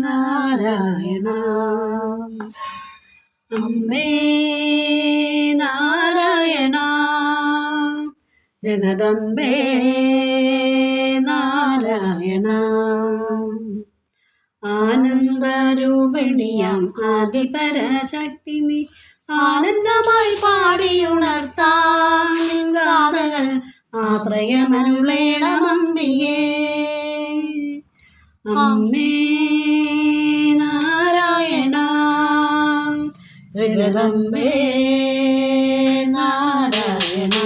നാരായണ അമ്മേ നാരായണ ജഗദംബേ നാരായണ ആനന്ദരൂപിണിയാം ആദിപരാശക്തി നീ ആനന്ദമായി പാടിയുണർത്താൻ ഗാഥകൾ ആശ്രയമരുളേണമമ്പികേ അമ്മേ നാരായണ ജഗദംബേ നാരായണ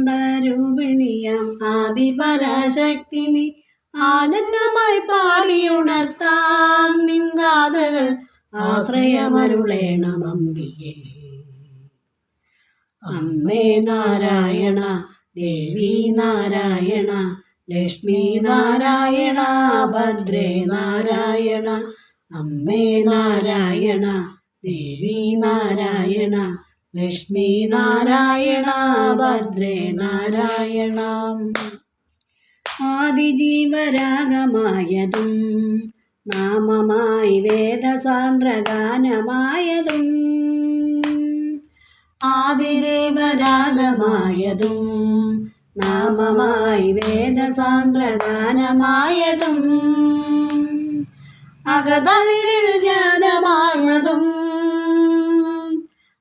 ആനന്ദരൂപിണിയാം ആദിപരാശക്തി നീ ആനന്ദമായി പാടിയുണർത്താൻ നിൻഗാഥകൾ ആശ്രയമരുളേണമമ്പികേ അമ്മേ നാരായണ ദേവി നാരായണ ലക്ഷ്മി നാരായണ ഭദ്രേ നാരായണ അമ്മേ നാരായണ ദേവി നാരായണ ലക്ഷ്മി നാരായണ ഭദ്രേ നാരായണ ആദിജീവരാഗമായതും നാമമായി വേദസാന്ദ്രഗാനമായതും ആദിദേവരാഗമായതും നാമമായി വേദസാന്ദ്രഗാനമായതും അകതളിരിൽ ജ്ഞാനമാർന്നതും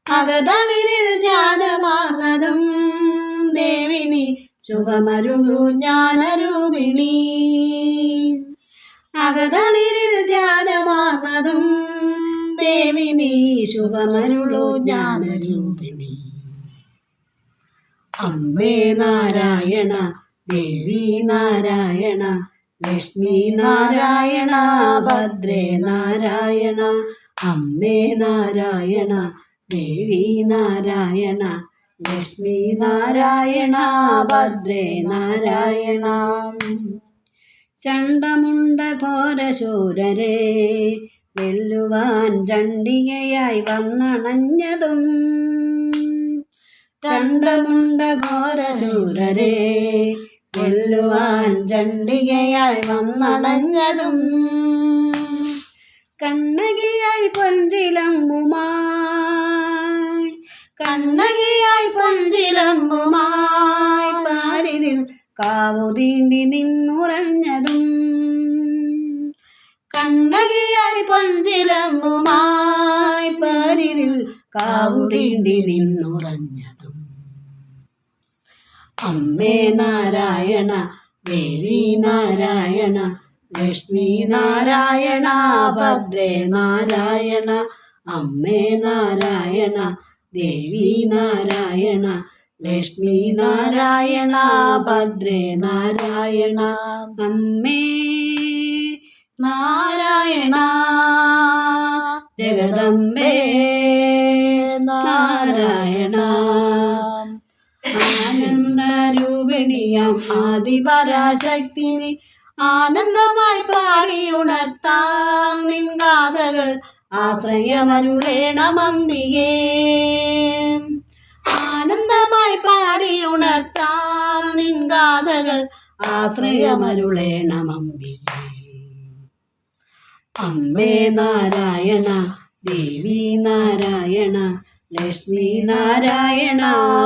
അകതളിരിൽ ജ്ഞാനമാർന്നതും ദേവി നീ ശുഭമരുളു ജ്ഞാനരൂപിണി അകതളിരിൽ ധ്യാനമാർന്നതും ദേവി നീ ശുഭമരുളു ജ്ഞാനരൂപിണി അമ്മേ നാരായണ ദേവി നാരായണ ലക്ഷ്മി നാരായണ ഭദ്രേ നാരായണ അമ്മേ നാരായണ ദേവി നാരായണ ലക്ഷ്മി നാരായണ ഭദ്രേ നാരായണ ചണ്ഡമുണ്ട ഘോരശൂരരെ വെല്ലുവാൻ ചണ്ഡികയായി വന്നണഞ്ഞതും ചണ്ഡമുണ്ട ഘോരശൂരരെ വെല്ലുവാൻ ചണ്ഡികയായി വന്നണഞ്ഞതും കണ്ണകിയായി പൊൻചിലമ്പുമായി കണ്ണകിയായി പൊൻചിലമ്പുമായി പാരിതിൽ കാവുതീണ്ടി നിന്നുറഞ്ഞതും കണ്ണകിയായി പൊൻചിലമ്പുമായി പാരിതിൽ കാവുതീണ്ടി നിന്നുറഞ്ഞതും അമ്മേ നാരായണ ദേവി നാരായണ ലക്ഷ്മി നാരായണ ഭദ്രേ നാരായണ അമ്മേ നാരായണ ദേവി നാരായണ ലക്ഷ്മി നാരായണ ഭദ്രേ നാരായണ അമ്മേ നാരായണ ജഗദംബേ നാരായണ ആനന്ദരൂപിണിയാം ആദിപരാശക്തി ആനന്ദമായി പാടിയുണർത്താം നിൻഗാഥകൾ ആശ്രയമരുളേണമമ്പികേ ആനന്ദമായി പാടിയുണർത്താം നിൻഗാഥകൾ ആശ്രയമരുളേണമമ്പികേ അമ്മേ നാരായണ ദേവി നാരായണ ലക്ഷ്മി നാരായണ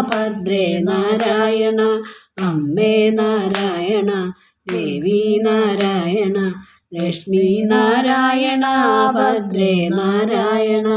ഭദ്രേ നാരായണ അമ്മേ നാരായണ ദേവി നാരായണ ലക്ഷ്മി നാരായണ ഭദ്രേ നാരായണ